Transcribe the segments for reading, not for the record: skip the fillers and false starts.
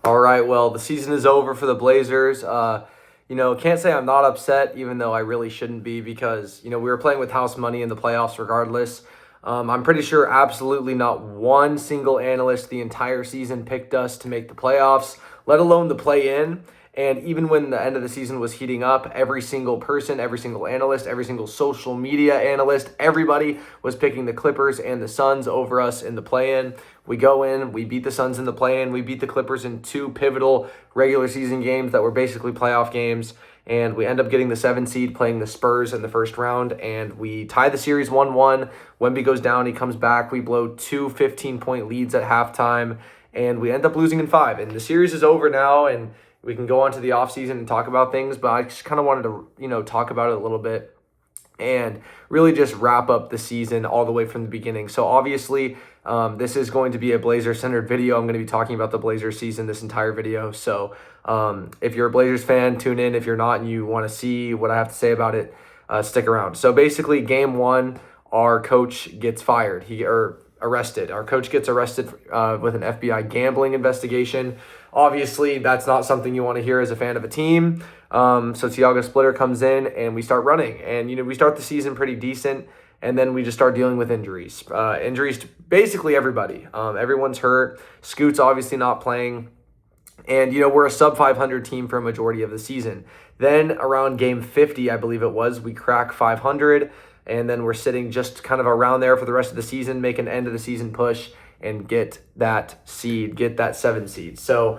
All right, well, the season is over for the Blazers. Can't say I'm not upset, even though I really shouldn't be because, we were playing with house money in the playoffs regardless. I'm pretty sure absolutely not one single analyst the entire season picked us to make the playoffs, let alone the play-in. And even when the end of the season was heating up, every single person, every single analyst, every single social media analyst, everybody was picking the Clippers and the Suns over us in the play-in. We go in, we beat the Suns in the play-in, we beat the Clippers in two pivotal regular season games that were basically playoff games, and we end up getting the 7 seed playing the Spurs in the first round, and we tie the series 1-1. Wemby goes down, he comes back, we blow two 15-point leads at halftime, and we end up losing in 5. And the series is over now, and we can go on to the offseason and talk about things, but I just kind of wanted to, talk about it a little bit and really just wrap up the season all the way from the beginning. So obviously, this is going to be a Blazer-centered video. I'm going to be talking about the Blazers season this entire video. So if you're a Blazers fan, tune in. If you're not and you want to see what I have to say about it, stick around. So basically, game 1, our coach gets fired. Arrested. Our coach gets arrested with an FBI gambling investigation. Obviously, that's not something you want to hear as a fan of a team. So Tiago Splitter comes in and we start running. And, we start the season pretty decent. And then we just start dealing with injuries. Injuries to basically everybody. Everyone's hurt. Scoot's obviously not playing. And, we're a sub-500 team for a majority of the season. Then around game 50, I believe it was, we crack 500. And then we're sitting just kind of around there for the rest of the season, make an end of the season push and get that 7 seed. So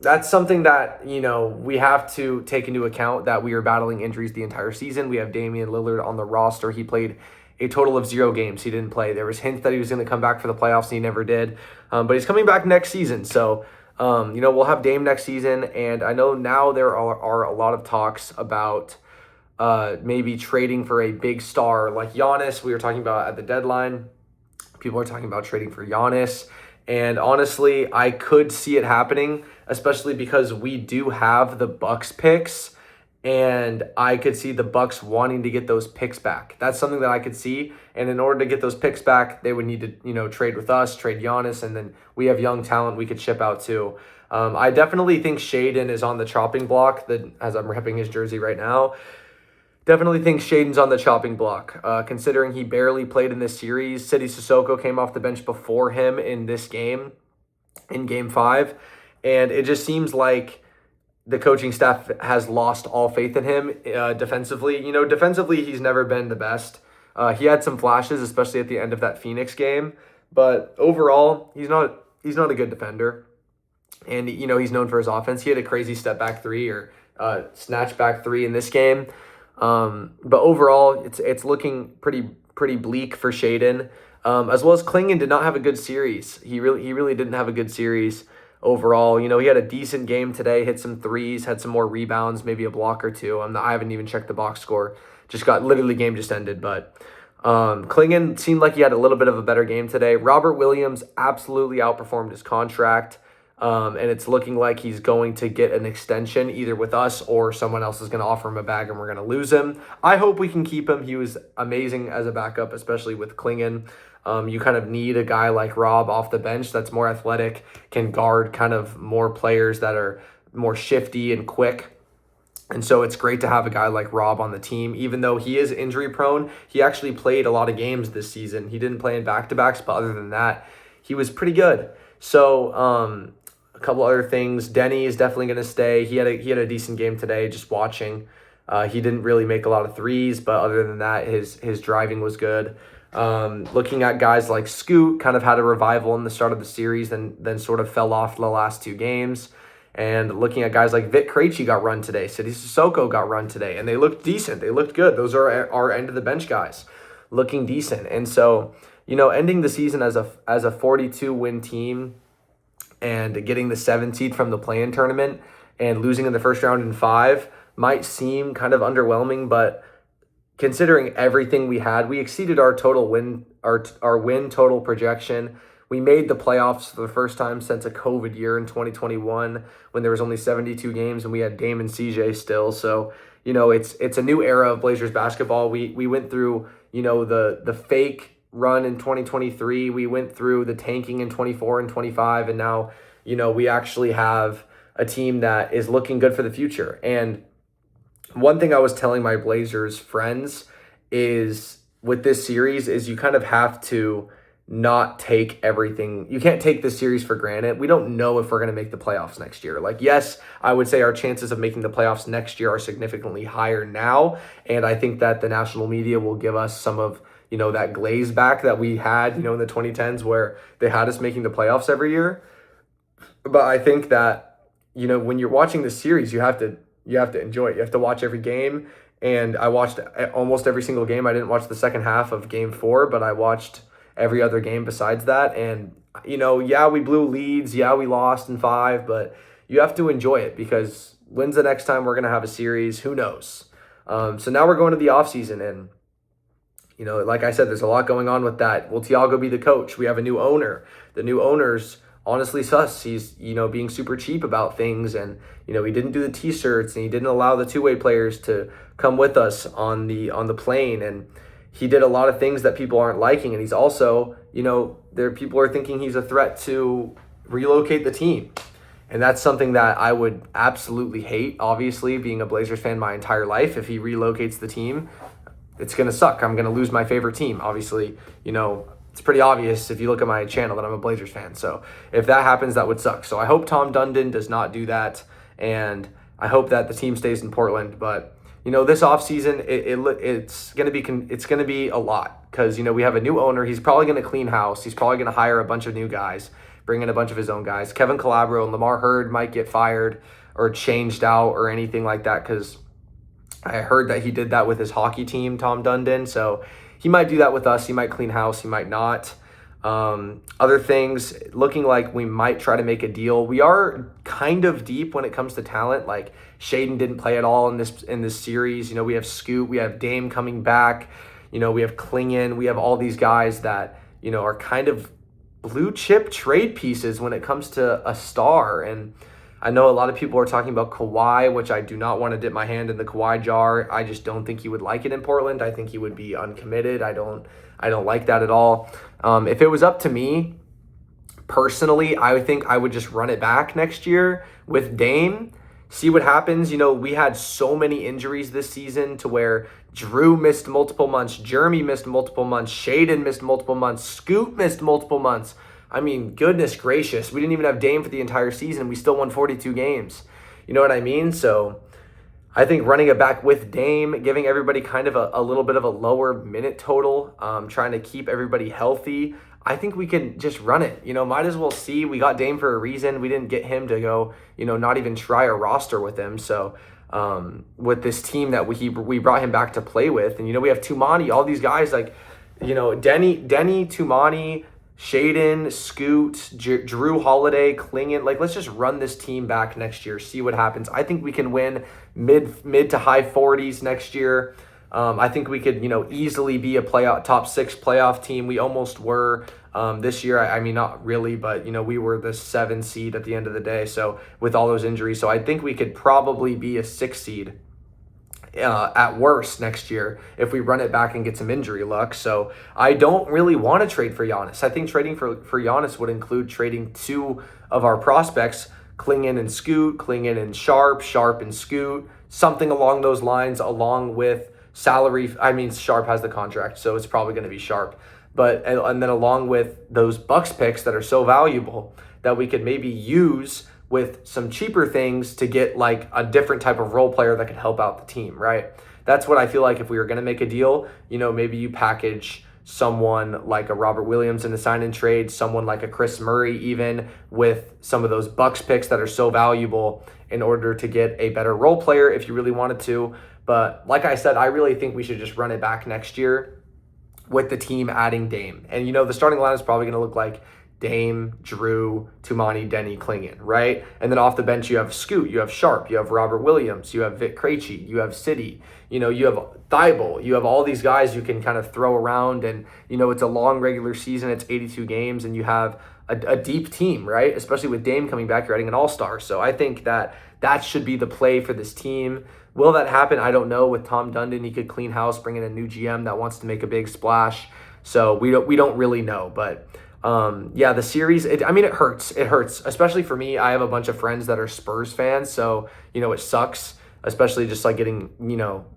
that's something that, we have to take into account, that we are battling injuries the entire season. We have Damian Lillard on the roster. He played a total of 0 games. He didn't play. There was hints that he was going to come back for the playoffs, and he never did. But he's coming back next season. So, we'll have Dame next season. And I know now there are a lot of talks about maybe trading for a big star like Giannis. We were talking about at the deadline. People are talking about trading for Giannis. And honestly, I could see it happening, especially because we do have the Bucks picks. And I could see the Bucks wanting to get those picks back. That's something that I could see. And in order to get those picks back, they would need to, trade with us, trade Giannis. And then we have young talent we could ship out too. I definitely think Shaedon is on the chopping block, as I'm repping his jersey right now. Definitely think Shaedon's on the chopping block, considering he barely played in this series. Sidi Sissoko came off the bench before him in this game, in Game 5, and it just seems like the coaching staff has lost all faith in him defensively. Defensively, he's never been the best. He had some flashes, especially at the end of that Phoenix game, but overall, he's not a good defender. And, he's known for his offense. He had a crazy step back 3 or snatch back 3 in this game. But overall, it's looking pretty bleak for Shaedon, as well as Klingon did not have a good series. He really didn't have a good series overall. He had a decent game today, hit some threes, had some more rebounds, maybe a block or two. I haven't even checked the box score. Game just ended, but Klingon seemed like he had a little bit of a better game today. Robert Williams absolutely outperformed his contract. And it's looking like he's going to get an extension either with us or someone else is going to offer him a bag and we're going to lose him. I hope we can keep him. He was amazing as a backup, especially with Klingon. You kind of need a guy like Rob off the bench that's more athletic, can guard kind of more players that are more shifty and quick. And so it's great to have a guy like Rob on the team. Even though he is injury prone, he actually played a lot of games this season. He didn't play in back-to-backs, but other than that, he was pretty good. So, a couple other things. Denny is definitely going to stay. He had a decent game today, just watching. He didn't really make a lot of threes, but other than that, his driving was good. Looking at guys like Scoot, kind of had a revival in the start of the series, then sort of fell off the last 2 games. And looking at guys like Vit Krejci got run today. Sidi Sissoko got run today, and they looked decent. They looked good. Those are our end of the bench guys, looking decent. And so, ending the season as a 42-win team, and getting the 7 seed from the play-in tournament and losing in the first round in 5 might seem kind of underwhelming, but considering everything we had, we exceeded our total win total projection. We made the playoffs for the first time since a COVID year in 2021 when there was only 72 games and we had Dame and CJ still. So, it's a new era of Blazers basketball. We went through, the fake run in 2023. We went through the tanking in 24 and 25, and now we actually have a team that is looking good for the future. And one thing I was telling my Blazers friends is with this series is you kind of have to not take everything. You can't take this series for granted. We don't know if we're going to make the playoffs next year. Like, yes, I would say our chances of making the playoffs next year are significantly higher now. And I think that the national media will give us some of, that glaze back that we had, in the 2010s where they had us making the playoffs every year. But I think that, when you're watching this series, you have to enjoy it. You have to watch every game. And I watched almost every single game. I didn't watch the second half of game 4, but I watched every other game besides that. And, yeah, we blew leads. Yeah, we lost in 5, but you have to enjoy it because when's the next time we're going to have a series? Who knows? So now we're going to the offseason, and, like I said, there's a lot going on with that. Will Thiago be the coach? We have a new owner. The new owner's honestly sus. He's, being super cheap about things, and, he didn't do the t-shirts, and he didn't allow the two-way players to come with us on the plane, and he did a lot of things that people aren't liking. And he's also, people are thinking he's a threat to relocate the team. And that's something that I would absolutely hate, obviously, being a Blazers fan my entire life. If he relocates the team, it's going to suck. I'm going to lose my favorite team. Obviously, it's pretty obvious if you look at my channel that I'm a Blazers fan. So if that happens, that would suck. So I hope Tom Dundon does not do that. And I hope that the team stays in Portland. But, this offseason, it's going to be a lot because, we have a new owner. He's probably going to clean house. He's probably going to hire a bunch of new guys, bring in a bunch of his own guys. Kevin Calabro and Lamar Hurd might get fired or changed out or anything like that because I heard that he did that with his hockey team, Tom Dundon. So he might do that with us. He might clean house. He might not. Other things, looking like we might try to make a deal. We are kind of deep when it comes to talent. Like Shaden didn't play at all in this series. We have Scoot. We have Dame coming back. We have Klingon. We have all these guys that, are kind of blue chip trade pieces when it comes to a star. And I know a lot of people are talking about Kawhi, which I do not want to dip my hand in the Kawhi jar. I just don't think he would like it in Portland. I think he would be uncommitted. I don't like that at all. If it was up to me, personally, I think I would just run it back next year with Dame, see what happens. We had so many injuries this season to where Drew missed multiple months, Jeremy missed multiple months, Shaden missed multiple months, Scoot missed multiple months. I mean, goodness gracious, we didn't even have Dame for the entire season. We still won 42 games. You know what I mean? So I think running it back with Dame, giving everybody kind of a little bit of a lower minute total, trying to keep everybody healthy, I think we can just run it. Might as well see. We got Dame for a reason. We didn't get him to go, not even try a roster with him. So with this team that we brought him back to play with, and, we have Tumani, all these guys like, Denny, Tumani, Shaden, Scoot, Drew Holiday, Klingon. Like, let's just run this team back next year, see what happens. I think we can win mid to high 40s next year. I think we could, easily be a top 6 playoff team. We almost were this year. I mean, not really, but, we were the 7 seed at the end of the day. So with all those injuries, so I think we could probably be a 6 seed. At worst next year if we run it back and get some injury luck. So I don't really want to trade for Giannis. I think trading for Giannis would include trading 2 of our prospects, Klingon and Scoot, Klingon and Sharp and Scoot, something along those lines, along with salary. I mean, Sharp has the contract, so it's probably going to be Sharp. But and then along with those Bucks picks that are so valuable that we could maybe use with some cheaper things to get like a different type of role player that could help out the team, right? That's what I feel like if we were going to make a deal, maybe you package someone like a Robert Williams in the sign and trade, someone like a Chris Murray even with some of those Bucks picks that are so valuable in order to get a better role player if you really wanted to. But like I said, I really think we should just run it back next year with the team adding Dame. And, the starting line is probably going to look like Dame, Drew, Tumani, Denny, Klingon, right? And then off the bench, you have Scoot, you have Sharp, you have Robert Williams, you have Vic Krejci, you have City, you have Thibault, you have all these guys you can kind of throw around, and, it's a long regular season, it's 82 games, and you have a deep team, right? Especially with Dame coming back, you're adding an all-star. So I think that should be the play for this team. Will that happen? I don't know. With Tom Dundon, he could clean house, bring in a new GM that wants to make a big splash. So we don't really know, but Yeah, the series, I mean, it hurts. It hurts, especially for me. I have a bunch of friends that are Spurs fans, so, it sucks, especially just like getting,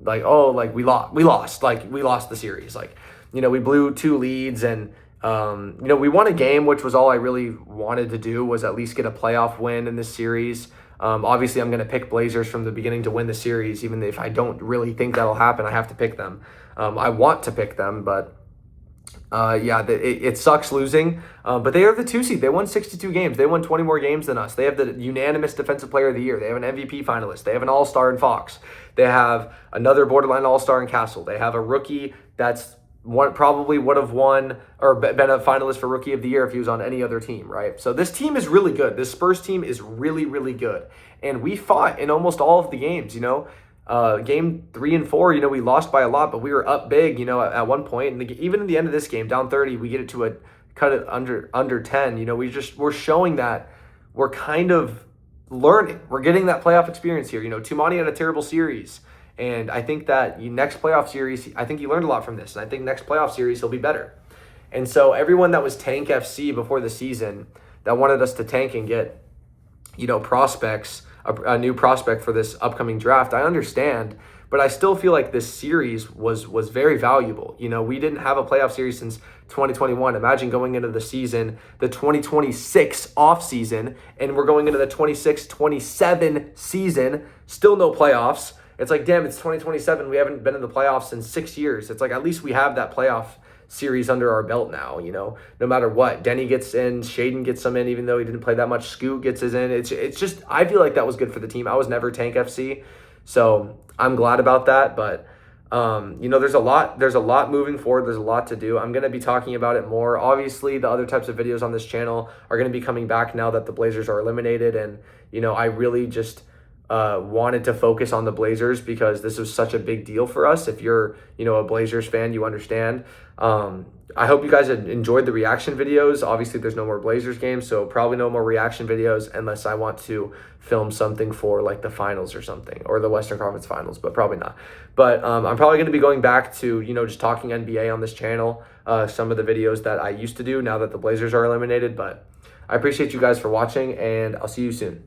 like, oh, like we lost the series. Like, we blew two leads and, we won a game, which was all I really wanted to do was at least get a playoff win in this series. Obviously, I'm going to pick Blazers from the beginning to win the series, even if I don't really think that'll happen. I have to pick them. I want to pick them, but yeah, it sucks losing, but they are the 2 seed. They won 62 games. They won 20 more games than us. They have the unanimous Defensive Player of the Year. They have an MVP finalist. They have an All-Star in Fox. They have another borderline All-Star in Castle. They have a rookie that's probably would have won or been a finalist for Rookie of the Year if he was on any other team, right? So this team is really good. This Spurs team is really, really good. And we fought in almost all of the games, game 3 and 4, we lost by a lot, but we were up big, at one point. And even in the end of this game, down 30, we get it to cut it under 10. We're showing that we're kind of learning. We're getting that playoff experience here. Tumani had a terrible series. And I think that next playoff series, I think he learned a lot from this. And I think next playoff series, he'll be better. And so everyone that was Tank FC before the season that wanted us to tank and get, prospects, a new prospect for this upcoming draft, I understand, but I still feel like this series was very valuable. We didn't have a playoff series since 2021. Imagine going into the season, the 2026 offseason, and we're going into the 26-27 season, still no playoffs. It's like, damn, it's 2027. We haven't been in the playoffs in 6 years. It's like, at least we have that playoff series under our belt now, no matter what. Denny gets in, Shaden gets some in, even though he didn't play that much. Scoot gets his in. It's just, I feel like that was good for the team. I was never Tank FC, so I'm glad about that. But there's a lot moving forward. There's a lot to do. I'm going to be talking about it more. Obviously, the other types of videos on this channel are going to be coming back now that the Blazers are eliminated. And, I really just wanted to focus on the Blazers because this was such a big deal for us. If you're, a Blazers fan, you understand. I hope you guys enjoyed the reaction videos. Obviously, there's no more Blazers games, so probably no more reaction videos unless I want to film something for like the finals or something, or the Western Conference Finals, but probably not. But I'm probably going to be going back to, just talking NBA on this channel, some of the videos that I used to do now that the Blazers are eliminated. But I appreciate you guys for watching, and I'll see you soon.